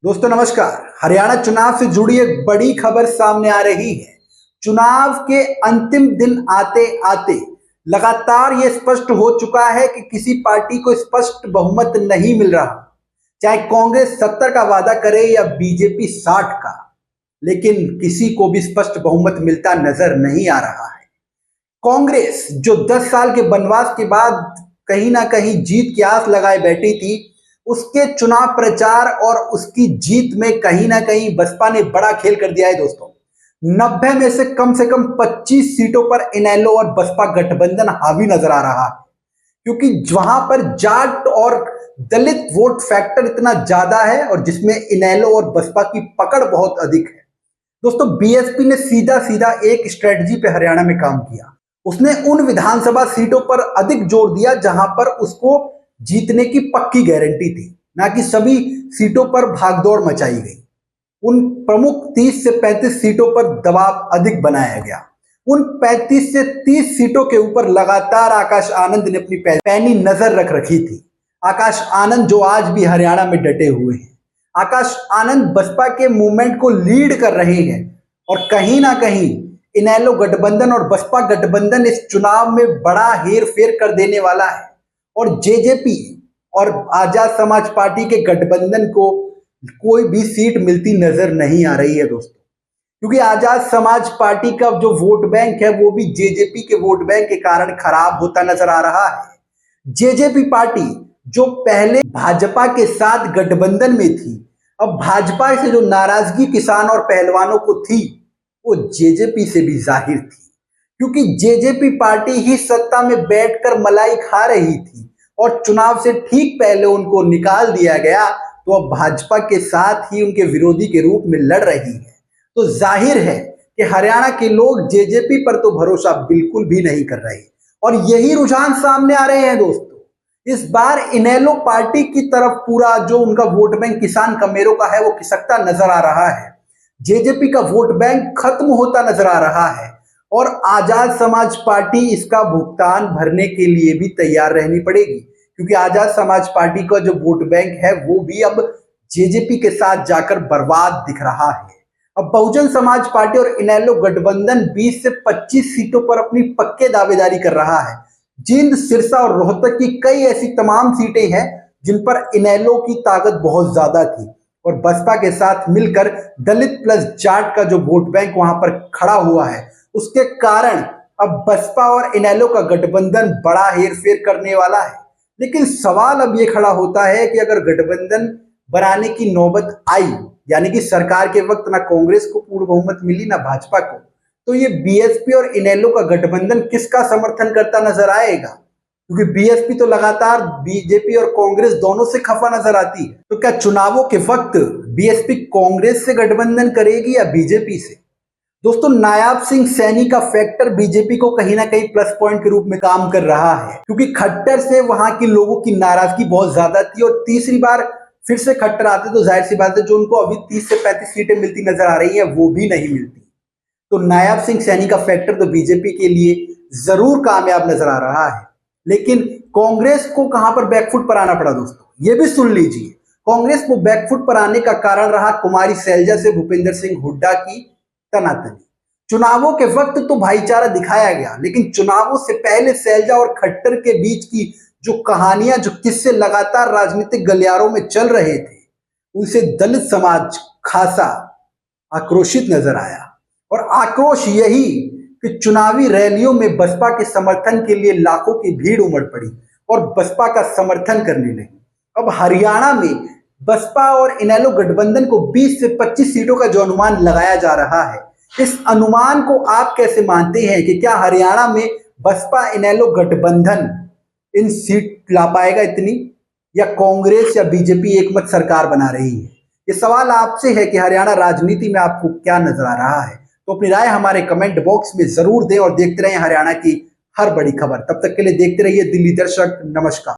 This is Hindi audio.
दोस्तों नमस्कार। हरियाणा चुनाव से जुड़ी एक बड़ी खबर सामने आ रही है। चुनाव के अंतिम दिन आते आते लगातार ये स्पष्ट हो चुका है कि किसी पार्टी को स्पष्ट बहुमत नहीं मिल रहा, चाहे कांग्रेस 70 का वादा करे या बीजेपी 60 का, लेकिन किसी को भी स्पष्ट बहुमत मिलता नजर नहीं आ रहा है। कांग्रेस जो 10 साल के वनवास के बाद कहीं ना कहीं जीत की आस लगाए बैठी थी, उसके चुनाव प्रचार और उसकी जीत में कहीं ना कहीं बसपा ने बड़ा खेल कर दिया है। दोस्तों 90 में से कम 25 सीटों पर इनेलो और बसपा गठबंधन हावी नजर आ रहा है, क्योंकि वहां पर जाट और दलित वोट फैक्टर इतना ज्यादा है और जिसमें इनेलो और बसपा की पकड़ बहुत अधिक है। दोस्तों बीएसपी ने सीधा सीधा एक स्ट्रेटजी पे हरियाणा में काम किया। उसने उन विधानसभा सीटों पर अधिक जोर दिया जहां पर उसको जीतने की पक्की गारंटी थी, ना कि सभी सीटों पर भागदौड़ मचाई गई। उन प्रमुख 30 से 35 सीटों पर दबाव अधिक बनाया गया। उन 35 से 30 सीटों के ऊपर लगातार आकाश आनंद ने अपनी पैनी नजर रख रखी थी। आकाश आनंद जो आज भी हरियाणा में डटे हुए हैं। आकाश आनंद बसपा के मूवमेंट को लीड कर रहे हैं और कहीं ना कहीं इनेलो गठबंधन और बसपा गठबंधन इस चुनाव में बड़ा हेर फेर कर देने वाला है और जेजेपी और आजाद समाज पार्टी के गठबंधन को कोई भी सीट मिलती नजर नहीं आ रही है दोस्तों, क्योंकि आजाद समाज पार्टी का जो वोट बैंक है वो भी जेजेपी के वोट बैंक के कारण खराब होता नजर आ रहा है। जेजेपी पार्टी जो पहले भाजपा के साथ गठबंधन में थी, अब भाजपा से जो नाराजगी किसान और पहलवानों को थी वो जेजेपी से भी जाहिर थी, क्योंकि जेजेपी पार्टी ही सत्ता में बैठकर मलाई खा रही थी और चुनाव से ठीक पहले उनको निकाल दिया गया, तो अब भाजपा के साथ ही उनके विरोधी के रूप में लड़ रही है। तो जाहिर है कि हरियाणा के लोग जेजेपी पर तो भरोसा बिल्कुल भी नहीं कर रहे और यही रुझान सामने आ रहे हैं दोस्तों। इस बार इनेलो पार्टी की तरफ पूरा जो उनका वोट बैंक किसान कमेरों का है वो खिसकता नजर आ रहा है। जेजेपी का वोट बैंक खत्म होता नजर आ रहा है और आजाद समाज पार्टी इसका भुगतान भरने के लिए भी तैयार रहनी पड़ेगी, क्योंकि आजाद समाज पार्टी का जो वोट बैंक है वो भी अब जेजेपी के साथ जाकर बर्बाद दिख रहा है। अब बहुजन समाज पार्टी और इनेलो गठबंधन 20 से 25 सीटों पर अपनी पक्के दावेदारी कर रहा है। जींद, सिरसा और रोहतक की कई ऐसी तमाम सीटें हैं जिन पर इनेलो की ताकत बहुत ज्यादा थी और बसपा के साथ मिलकर दलित प्लस जाट का जो वोट बैंक वहां पर खड़ा हुआ है, उसके कारण अब बसपा और इनेलो का गठबंधन बड़ा हेरफेर करने वाला है। लेकिन सवाल अब ये खड़ा होता है कि अगर गठबंधन बनाने की नौबत आई, यानी कि सरकार के वक्त ना कांग्रेस को पूर्ण बहुमत मिली ना भाजपा को, तो ये बीएसपी और इनेलो का गठबंधन किसका समर्थन करता नजर आएगा? क्योंकि बीएसपी तो लगातार बीजेपी और कांग्रेस दोनों से खफा नजर आती है। तो क्या चुनावों के वक्त बीएसपी कांग्रेस से गठबंधन करेगी या बीजेपी से? दोस्तों नायाब सिंह सैनी का फैक्टर बीजेपी को कहीं ना कहीं प्लस पॉइंट के रूप में काम कर रहा है, क्योंकि खट्टर से वहां के लोगों की नाराजगी बहुत ज्यादा थी और तीसरी बार फिर से खट्टर आते तो जाहिर सी बात है जो उनको अभी 30 से 35 सीटें मिलती नजर आ रही है वो भी नहीं मिलती। तो नायाब सिंह सैनी का फैक्टर तो बीजेपी के लिए जरूर कामयाब नजर आ रहा है, लेकिन कांग्रेस को कहां पर बैकफुट पर आना पड़ा दोस्तों, ये भी सुन लीजिए। कांग्रेस को बैकफुट पर आने का कारण रहा कुमारी सैलजा से भूपेंद्र सिंह हुड्डा की तनातनी। चुनावों के वक्त तो भाईचारा दिखाया गया, लेकिन चुनावों से पहले सैलजा और खट्टर के बीच की जो कहानियां, जो किस्से लगातार राजनीतिक गलियारों में चल रहे थे, उनसे दलित समाज खासा आक्रोशित नजर आया और आक्रोश यही कि चुनावी रैलियों में बसपा के समर्थन के लिए लाखों की भीड़ उमड़ पड़ी और बसपा का समर्थन करने लगी। अब हरियाणा में बसपा और इनेलो गठबंधन को 20 से 25 सीटों का जो अनुमान लगाया जा रहा है, इस अनुमान को आप कैसे मानते हैं कि क्या हरियाणा में बसपा इनेलो गठबंधन इन सीट ला पाएगा इतनी, या कांग्रेस या बीजेपी एकमत सरकार बना रही है? ये सवाल आपसे है कि हरियाणा राजनीति में आपको क्या नजर आ रहा है। तो अपनी राय हमारे कमेंट बॉक्स में जरूर दें और देखते रहें हरियाणा की हर बड़ी खबर। तब तक के लिए देखते रहिए दिल्ली दर्शक। नमस्कार।